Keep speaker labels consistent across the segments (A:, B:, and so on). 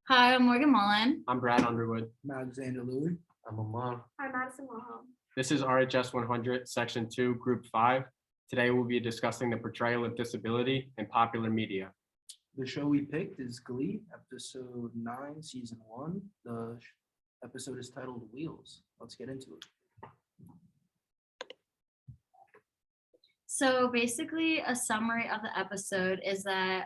A: Hi, I'm Morgan Mullen.
B: I'm Brad Underwood.
C: I'm Alexander Louis.
D: I'm Amon.
E: Hi, Madison Wilhelm.
B: This is RHS 100, Section 2, Group 5. Today we'll be discussing the portrayal of disability in popular media.
C: The show we picked is Glee, episode 9, season 1. The episode is titled Wheels. Let's get into it.
A: So basically, a summary of the episode is that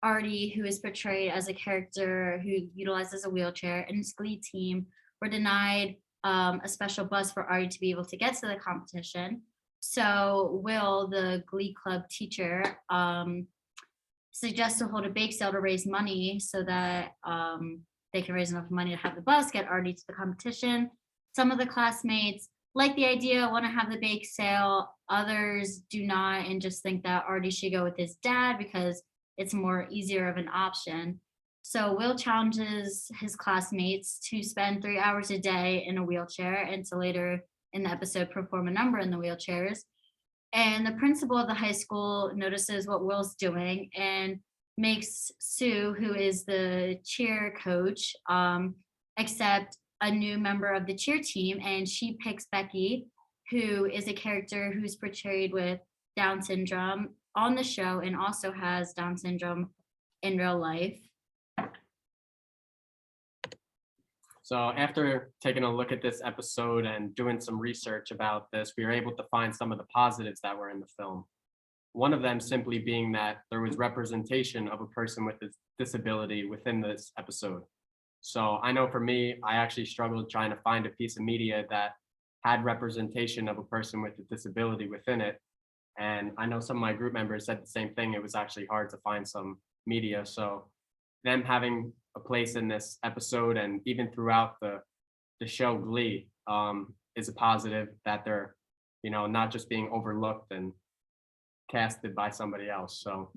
A: Artie, who is portrayed as a character who utilizes a wheelchair, and his Glee team were denied a special bus for Artie to be able to get to the competition. So Will, the Glee Club teacher, suggests to hold a bake sale to raise money so that they can raise enough money to have the bus get Artie to the competition. Some of the classmates like the idea, want to have the bake sale. Others do not and just think that Artie should go with his dad because it's more easier of an option. So Will challenges his classmates to spend 3 hours a day in a wheelchair and to later in the episode perform a number in the wheelchairs. And the principal of the high school notices what Will's doing and makes Sue, who is the cheer coach, accept a new member of the cheer team, and she picks Becky, who is a character who's portrayed with Down syndrome on the show and also has Down syndrome in real life.
B: So after taking a look at this episode and doing some research about this, we were able to find some of the positives that were in the film. One of them simply being that there was representation of a person with a disability within this episode. So I know for me, I actually struggled trying to find a piece of media that had representation of a person with a disability within it. And I know some of my group members said the same thing. It was actually hard to find some media. So them having a place in this episode and even throughout the show Glee is a positive that they're, not just being overlooked and casted by somebody else. So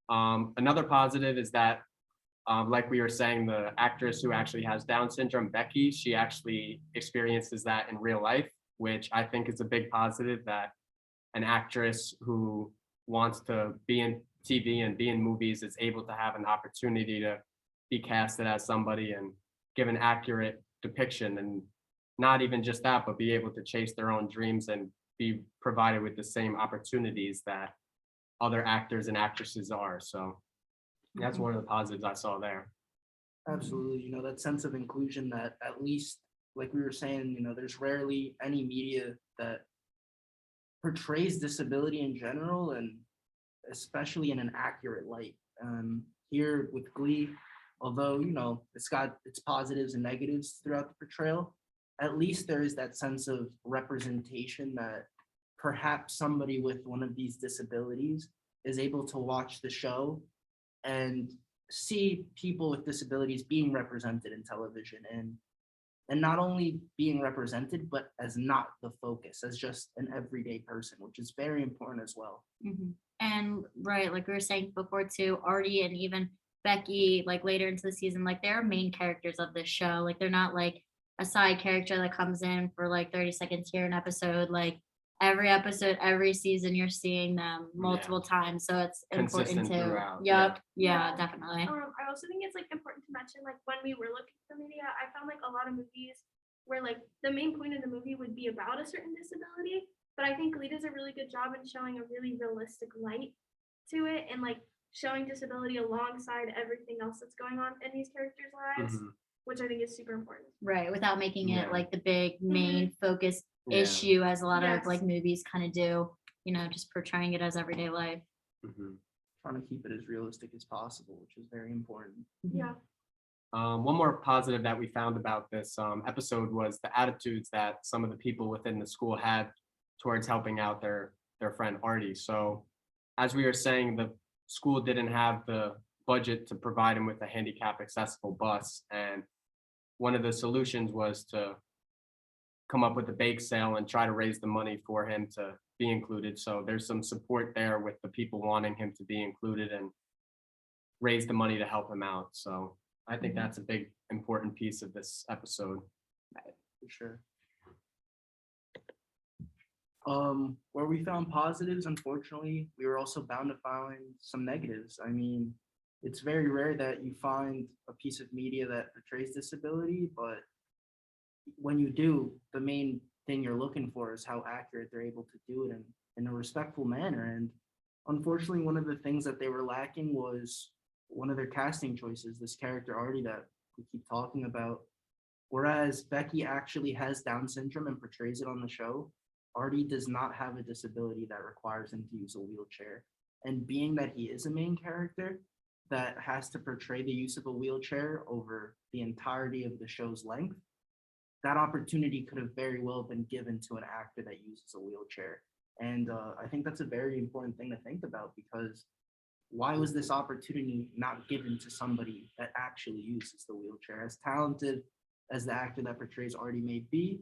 B: another positive is that like we were saying, the actress who actually has Down syndrome, Becky, she actually experiences that in real life, which I think is a big positive, that an actress who wants to be in TV and be in movies is able to have an opportunity to be casted as somebody and give an accurate depiction, and not even just that, but be able to chase their own dreams and be provided with the same opportunities that other actors and actresses are. So that's one of the positives I saw there.
C: Absolutely. That sense of inclusion that, at least, like we were saying, there's rarely any media that portrays disability in general, and especially in an accurate light. Here with Glee, although, it's got its positives and negatives throughout the portrayal, at least there is that sense of representation that perhaps somebody with one of these disabilities is able to watch the show and see people with disabilities being represented in television, and not only being represented, but as not the focus, as just an everyday person, which is very important as well.
A: Mm-hmm. And right, like we were saying before too, Artie and even Becky, like later into the season, like they're main characters of this show. Like they're not like a side character that comes in for like 30 seconds here an episode. Like every episode, every season, you're seeing them multiple times. So it's important
B: Consistent
A: to.
B: throughout,
A: Yep.
E: yeah.
A: Yeah, definitely.
E: I also think it's like important to mention, like when we were looking for media, I found like a lot of movies where like the main point of the movie would be about a certain disability, but I think Glee does a really good job in showing a really realistic light to it, and like showing disability alongside everything else that's going on in these characters' lives, which I think is super important.
A: Right, without making it
B: Yeah.
A: like the big main focus
B: Yeah.
A: issue as a lot of
E: Yes.
A: like movies kind of do, just portraying it as everyday life.
C: Trying to keep it as realistic as possible, which is very important.
E: Yeah.
B: One more positive that we found about this episode was the attitudes that some of the people within the school had towards helping out their friend Artie. So as we were saying, the school didn't have the budget to provide him with a handicap accessible bus, and one of the solutions was to come up with a bake sale and try to raise the money for him to be included. So there's some support there with the people wanting him to be included and raise the money to help him out. So I think that's a big important piece of this episode.
C: For sure. Where we found positives, unfortunately, we were also bound to find some negatives. I mean, it's very rare that you find a piece of media that portrays disability, but when you do, the main thing you're looking for is how accurate they're able to do it in a respectful manner. And unfortunately, one of the things that they were lacking was one of their casting choices, this character Artie that we keep talking about. Whereas Becky actually has Down syndrome and portrays it on the show, Artie does not have a disability that requires him to use a wheelchair. And being that he is a main character that has to portray the use of a wheelchair over the entirety of the show's length, that opportunity could have very well been given to an actor that uses a wheelchair. And I think that's a very important thing to think about, because why was this opportunity not given to somebody that actually uses the wheelchair? As talented as the actor that portrays Artie may be,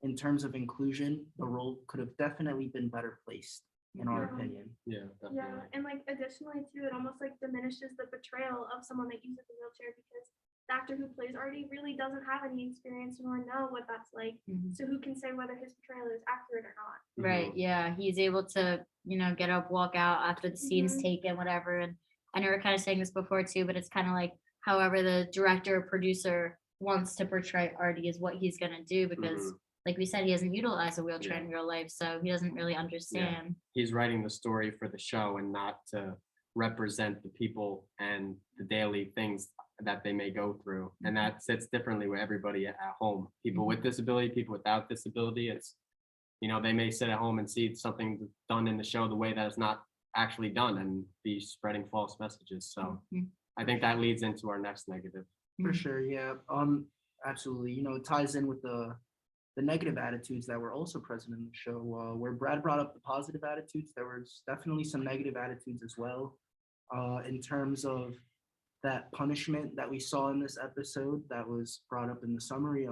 C: in terms of inclusion, the role could have definitely been better placed, in our opinion.
B: Yeah,
E: Yeah,
B: definitely.
E: and like additionally too, it almost like diminishes the portrayal of someone that uses a wheelchair, because the actor who plays Artie really doesn't have any experience nor know what that's like.
A: Mhm.
E: So who can say whether his portrayal is accurate or not?
A: Right. Yeah. He's able to, get up, walk out after the scene's
E: Mhm.
A: taken, whatever. And I know we're kind of saying this before too, but it's kind of like however the director or producer wants to portray Artie is what he's gonna do, because like we said, he hasn't utilized a wheelchair in real life, so he doesn't really understand.
B: He's writing the story for the show and not to represent the people and the daily things that they may go through. And that sits differently with everybody at home. People with disability, people without disability. It's, they may sit at home and see something done in the show the way that it's not actually done and be spreading false messages. So
A: Mhm.
B: I think that leads into our next negative.
C: For sure, yeah. Absolutely. It ties in with the negative attitudes that were also present in the show. Where Brad brought up the positive attitudes, there was definitely some negative attitudes as well. In terms of that punishment that we saw in this episode that was brought up in the summary,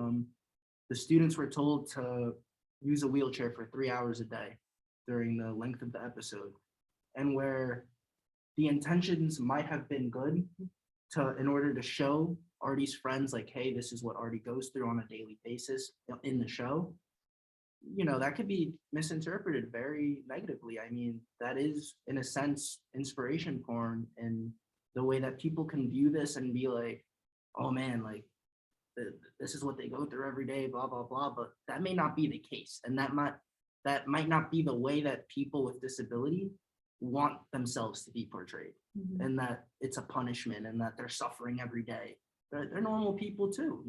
C: the students were told to use a wheelchair for 3 hours a day during the length of the episode, and where the intentions might have been good in order to show Artie's friends, like, hey, this is what Artie goes through on a daily basis in the show, that could be misinterpreted very negatively. I mean, that is, in a sense, inspiration porn, and the way that people can view this and be like, oh man, like, this is what they go through every day, blah, blah, blah. But that may not be the case. And that might not be the way that people with disability want themselves to be portrayed,
A: Mhm.
C: and that it's a punishment and that they're suffering every day. They're normal people too,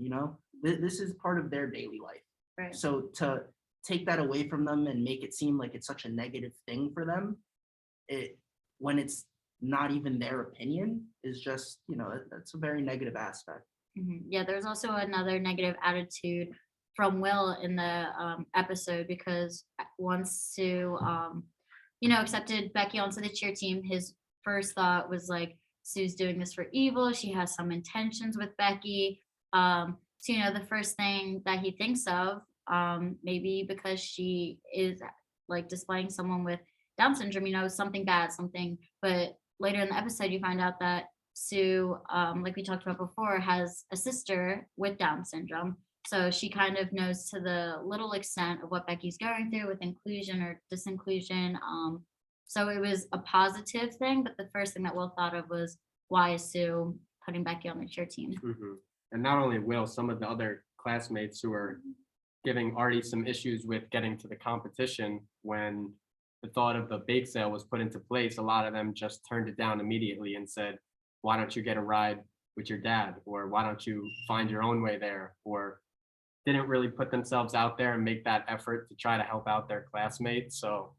C: This is part of their daily life.
A: Right.
C: So to take that away from them and make it seem like it's such a negative thing for them, when it's not even their opinion, is just, that's a very negative aspect.
A: Yeah, there's also another negative attitude from Will in the episode, because once Sue, accepted Becky onto the cheer team, his first thought was like, Sue's doing this for evil. She has some intentions with Becky. So, the first thing that he thinks of, maybe because she is like displaying someone with Down syndrome, something bad, something. But later in the episode, you find out that Sue, like we talked about before, has a sister with Down syndrome. So she kind of knows to the little extent of what Becky's going through with inclusion or disinclusion. So it was a positive thing, but the first thing that Will thought of was, why is Sue putting Becky on the cheer team?
B: And not only Will, some of the other classmates who were giving Artie some issues with getting to the competition, when the thought of the bake sale was put into place, a lot of them just turned it down immediately and said, why don't you get a ride with your dad? Or why don't you find your own way there? Or didn't really put themselves out there and make that effort to try to help out their classmates. So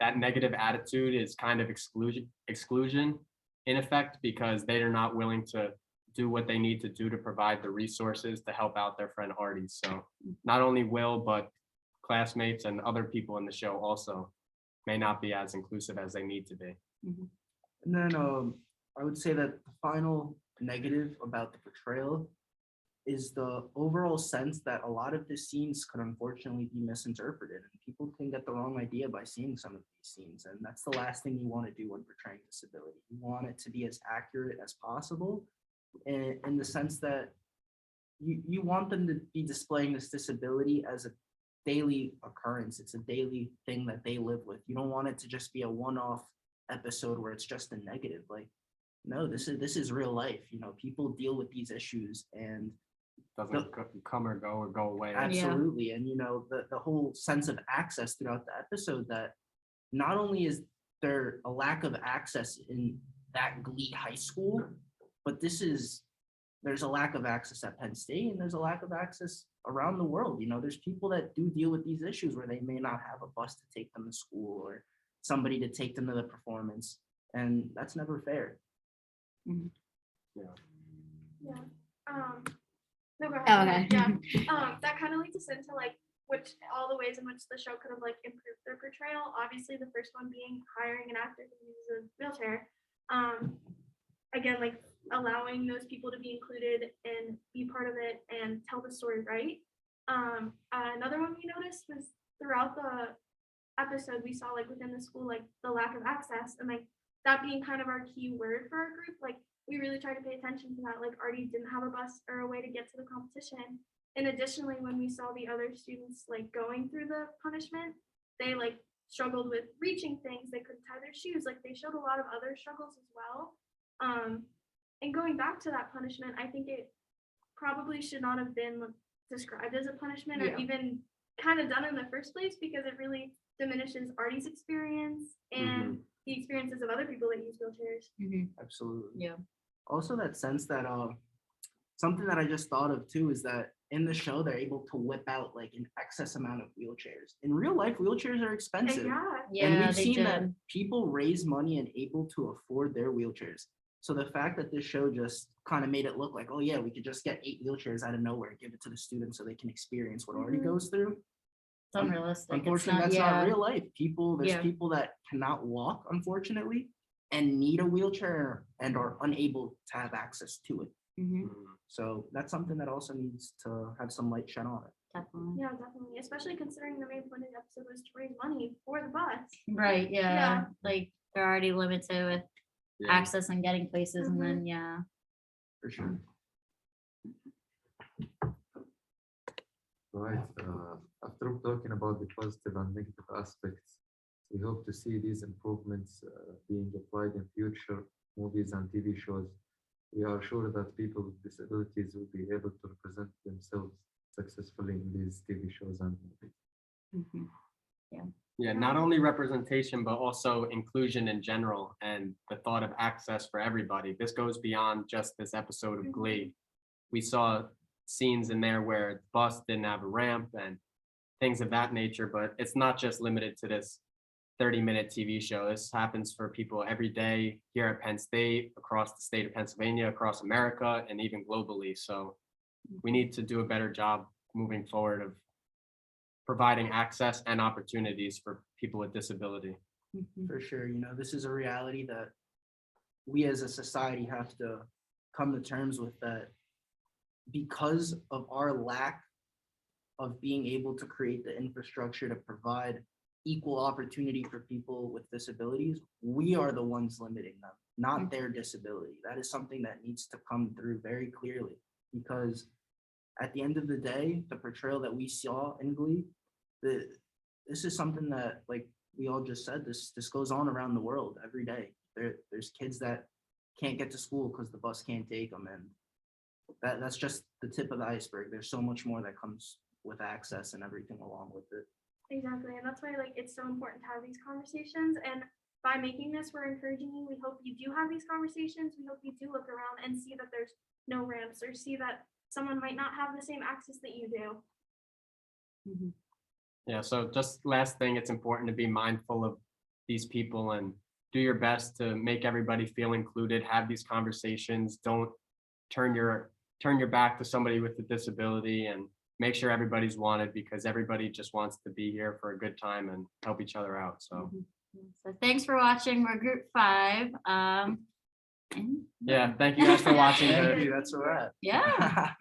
B: that negative attitude is kind of exclusion in effect, because they are not willing to do what they need to do to provide the resources to help out their friend Artie. So not only Will, but classmates and other people in the show also may not be as inclusive as they need to be.
A: Mhm.
C: And then I would say that the final negative about the portrayal is the overall sense that a lot of the scenes could unfortunately be misinterpreted, and people can get the wrong idea by seeing some of these scenes. And that's the last thing you want to do when portraying disability. You want it to be as accurate as possible, in the sense that you want them to be displaying this disability as a daily occurrence. It's a daily thing that they live with. You don't want it to just be a one-off episode where it's just a negative. Like, no, this is real life. You know, people deal with these issues, and
B: Doesn't come or go away.
C: absolutely. And you know, the whole sense of access throughout the episode, that not only is there a lack of access in that Glee high school, but there's a lack of access at Penn State, and there's a lack of access around the world. You know, there's people that do deal with these issues where they may not have a bus to take them to school or somebody to take them to the performance, and that's never fair.
E: Yeah. No, go ahead.
A: Oh, okay.
E: Yeah. That kind of leads us into like all the ways in which the show could have like improved their portrayal. Obviously, the first one being hiring an actor who uses a wheelchair. Again, like allowing those people to be included and be part of it and tell the story right. Another one we noticed was throughout the episode, we saw like within the school, like the lack of access, and like that being kind of our key word for our group. Like we really tried to pay attention to that. Like Artie didn't have a bus or a way to get to the competition. And additionally, when we saw the other students like going through the punishment, they like struggled with reaching things. They couldn't tie their shoes. Like they showed a lot of other struggles as well. And going back to that punishment, I think it probably should not have been described as a punishment or even kind of done in the first place, because it really diminishes Artie's experience and the experiences of other people that use wheelchairs.
C: Absolutely.
A: Yeah.
C: Also, that sense that something that I just thought of too is that in the show they're able to whip out like an excess amount of wheelchairs. In real life, wheelchairs are expensive.
E: Yeah.
C: And
A: Yeah,
C: we've
A: they
C: seen
A: did.
C: that people raise money and able to afford their wheelchairs. So the fact that this show just kind of made it look like, oh yeah, we could just get 8 wheelchairs out of nowhere, give it to the students so they can experience what Artie goes through.
A: It's unrealistic.
C: Unfortunately, that's not real life. There's people that cannot walk, unfortunately, and need a wheelchair and are unable to have access to it. So that's something that also needs to have some light shed on it.
A: Definitely.
E: Yeah, definitely. Especially considering the main point of the episode was to raise money for the bus.
A: Right. Yeah.
E: Yeah.
A: Like they're already limited with access and getting places, and then
C: For sure.
D: Right. After talking about the positive and negative aspects, we hope to see these improvements being applied in future movies and TV shows. We are sure that people with disabilities will be able to represent themselves successfully in these TV shows and movies.
B: Yeah, not only representation, but also inclusion in general and the thought of access for everybody. This goes beyond just this episode of Glee. We saw scenes in there where the bus didn't have a ramp and things of that nature, but it's not just limited to this 30-minute TV show. This happens for people every day here at Penn State, across the state of Pennsylvania, across America, and even globally. So we need to do a better job moving forward of providing access and opportunities for people with disability.
C: For sure. You know, this is a reality that we as a society have to come to terms with, that because of our lack of being able to create the infrastructure to provide equal opportunity for people with disabilities, we are the ones limiting them, not their disability. That is something that needs to come through very clearly, because at the end of the day, the portrayal that we saw in Glee, this is something that, like we all just said, this goes on around the world every day. There's kids that can't get to school because the bus can't take them, and that's just the tip of the iceberg. There's so much more that comes with access and everything along with it.
E: Exactly. And that's why like it's so important to have these conversations. And by making this, we're encouraging you. We hope you do have these conversations. We hope you do look around and see that there's no ramps, or see that someone might not have the same access that you do.
B: Yeah, so just last thing, it's important to be mindful of these people and do your best to make everybody feel included, have these conversations. Don't turn your back to somebody with a disability, and make sure everybody's wanted, because everybody just wants to be here for a good time and help each other out. So
A: So thanks for watching. We're group 5.
B: yeah, thank you guys for watching.
C: Thank you. That's a wrap.
A: Yeah.